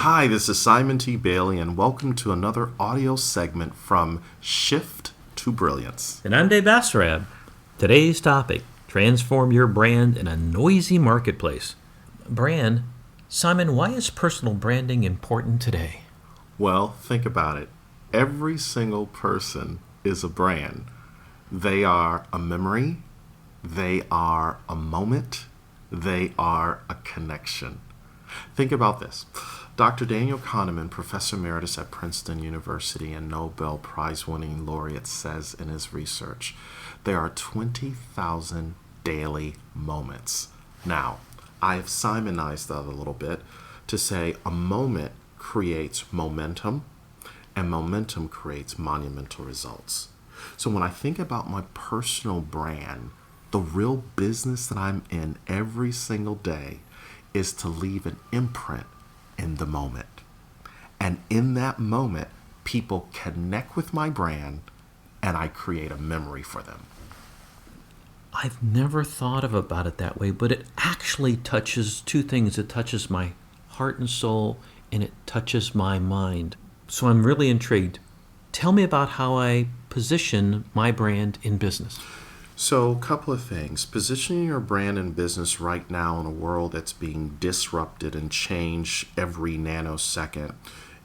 Hi, this is Simon T. Bailey, and welcome to another audio segment from Shift to Brilliance. And I'm Dave Basarab. Today's topic, transform your brand in a noisy marketplace. Brand, Simon, why is personal branding important today? Well, think about it. Every single person is a brand. They are a memory, they are a moment, they are a connection. Think about this. Dr. Daniel Kahneman, Professor Emeritus at Princeton University and Nobel Prize-winning laureate, says in his research, there are 20,000 daily moments. Now, I have Simonized that a little bit to say a moment creates momentum, and momentum creates monumental results. So when I think about my personal brand, the real business that I'm in every single day is to leave an imprint in the moment. And in that moment, people connect with my brand and I create a memory for them. I've never thought about it that way, but it actually touches two things. It touches my heart and soul, and it touches my mind. So I'm really intrigued. Tell me about how I position my brand in business. So, a couple of things. Positioning your brand and business right now in a world that's being disrupted and changed every nanosecond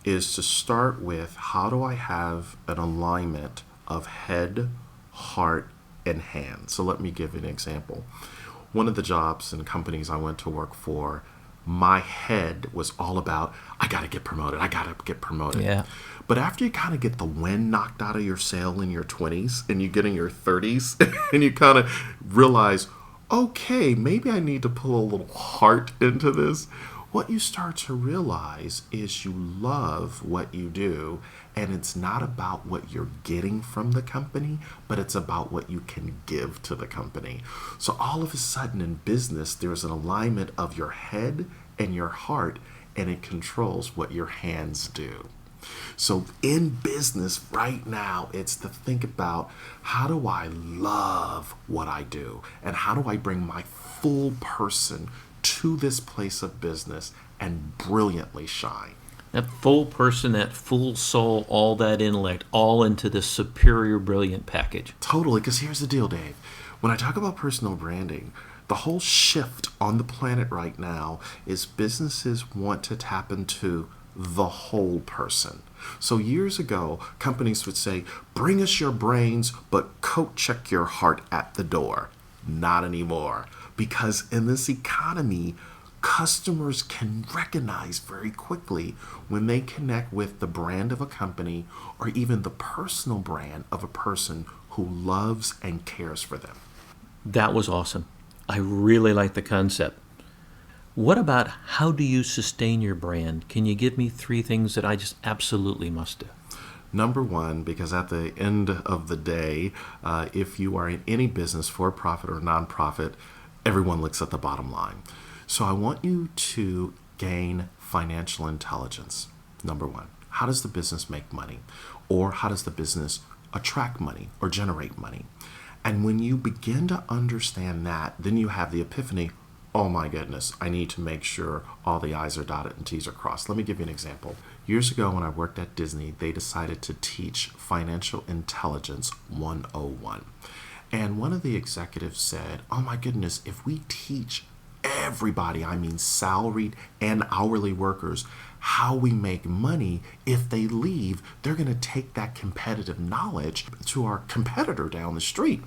is to start with, how do I have an alignment of head, heart, and hand? So let me give you an example. One of the jobs and companies I went to work for, my head was all about, I got to get promoted. Yeah. But after you kind of get the wind knocked out of your sail in your 20s and you get in your 30s and you kind of realize, okay, maybe I need to pull a little heart into this. What you start to realize is you love what you do, and it's not about what you're getting from the company, but it's about what you can give to the company. So all of a sudden in business, there's an alignment of your head and your heart, and it controls what your hands do. So in business right now, it's to think about, how do I love what I do? And how do I bring my full person to this place of business and brilliantly shine? That full person, that full soul, all that intellect, all into this superior, brilliant package. Totally, because here's the deal, Dave. When I talk about personal branding, the whole shift on the planet right now is businesses want to tap into the whole person. So years ago, companies would say, bring us your brains, but coat check your heart at the door. Not anymore. Because in this economy, customers can recognize very quickly when they connect with the brand of a company or even the personal brand of a person who loves and cares for them. That was awesome. I really like the concept. What about, how do you sustain your brand? Can you give me 3 things that I just absolutely must do? Number one, because at the end of the day, if you are in any business, for profit or nonprofit, everyone looks at the bottom line. So I want you to gain financial intelligence. Number one, how does the business make money? Or how does the business attract money or generate money? And when you begin to understand that, then you have the epiphany, oh my goodness, I need to make sure all the I's are dotted and T's are crossed. Let me give you an example. Years ago when I worked at Disney, they decided to teach Financial Intelligence 101. And one of the executives said, oh my goodness, if we teach everybody, I mean salaried and hourly workers, how we make money, if they leave, they're going to take that competitive knowledge to our competitor down the street.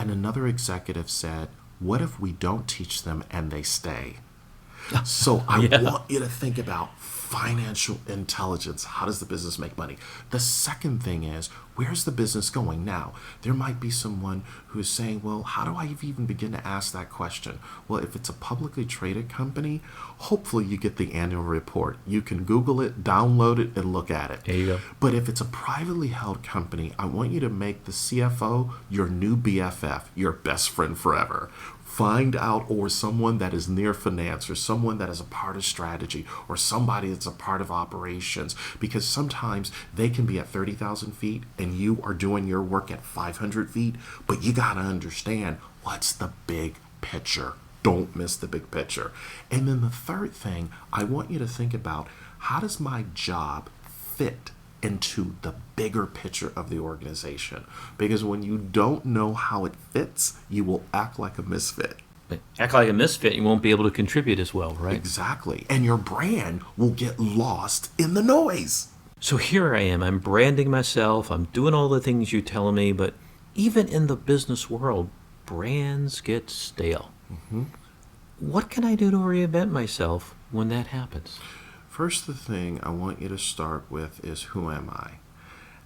And another executive said, what if we don't teach them and they stay? So I want you to think about financial intelligence. How does the business make money? The second thing is, where's the business going now? There might be someone who's saying, well, how do I even begin to ask that question? Well, if it's a publicly traded company, hopefully you get the annual report. You can Google it, download it, and look at it. There you go. But if it's a privately held company, I want you to make the CFO your new BFF, your best friend forever. Find out, or someone that is near finance, or someone that is a part of strategy, or somebody that's a part of operations, because sometimes they can be at 30,000 feet and you are doing your work at 500 feet, but you got to understand, what's the big picture don't miss the big picture. And then the third thing, I want you to think about, how does my job fit into the bigger picture of the organization? Because when you don't know how it fits, you will act like a misfit. Act like a misfit, you won't be able to contribute as well, right? Exactly. And your brand will get lost in the noise. So here I am, I'm branding myself, I'm doing all the things you're telling me, but even in the business world, brands get stale. Mm-hmm. What can I do to reinvent myself when that happens? First, the thing I want you to start with is, who am I?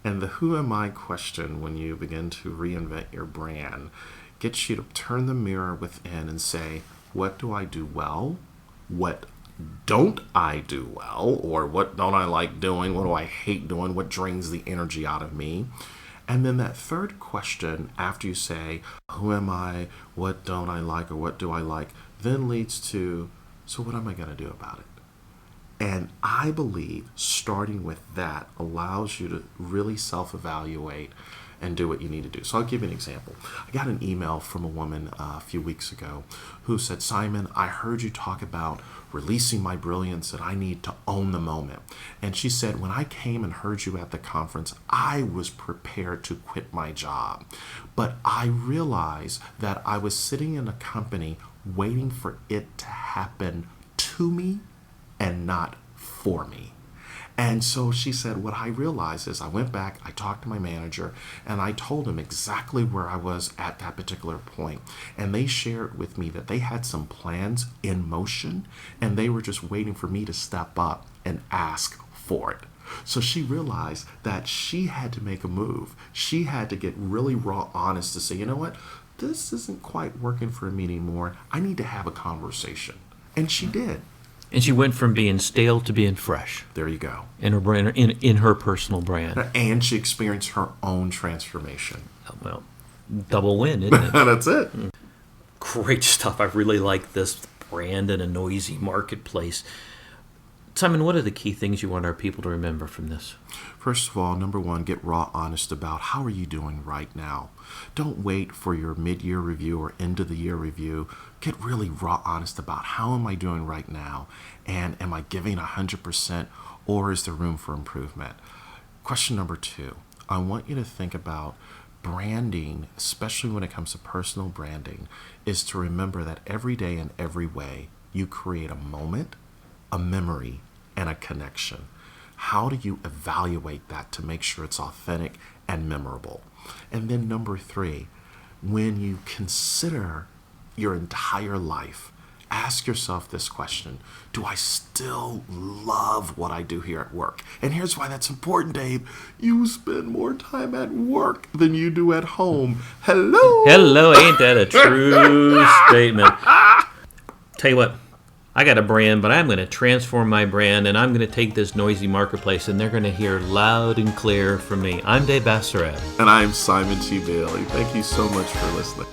And the who am I question, when you begin to reinvent your brand, gets you to turn the mirror within and say, what do I do well? What don't I do well? Or what don't I like doing? What do I hate doing? What drains the energy out of me? And then that third question, after you say, who am I? What don't I like? Or what do I like? Then leads to, so what am I going to do about it? And I believe starting with that allows you to really self-evaluate and do what you need to do. So I'll give you an example. I got an email from a woman a few weeks ago who said, Simon, I heard you talk about releasing my brilliance and I need to own the moment. And she said, when I came and heard you at the conference, I was prepared to quit my job. But I realized that I was sitting in a company waiting for it to happen to me and not for me. And so she said, what I realized is I went back, I talked to my manager, and I told him exactly where I was at that particular point. And they shared with me that they had some plans in motion, and they were just waiting for me to step up and ask for it. So she realized that she had to make a move. She had to get really raw honest to say, you know what, this isn't quite working for me anymore. I need to have a conversation. And she did. And she went from being stale to being fresh. There you go. In her brand, in her personal brand. And she experienced her own transformation. Well, double win, isn't it? That's it. Great stuff. I really like this brand in a noisy marketplace. Simon, what are the key things you want our people to remember from this? First of all, number one, get raw honest about how are you doing right now. Don't wait for your mid-year review or end-of-the-year review. Get really raw honest about how am I doing right now, and am I giving 100%, or is there room for improvement? Question number two, I want you to think about branding, especially when it comes to personal branding, is to remember that every day in every way you create a moment, a memory, and a connection. How do you evaluate that to make sure it's authentic and memorable? And then number three, when you consider your entire life, ask yourself this question: do I still love what I do here at work? And here's why that's important, Dave. You spend more time at work than you do at home. Hello, ain't that a true statement? Tell you what, I got a brand, but I'm going to transform my brand, and I'm going to take this noisy marketplace, and they're going to hear loud and clear from me. I'm Dave Basarab. And I'm Simon T. Bailey. Thank you so much for listening.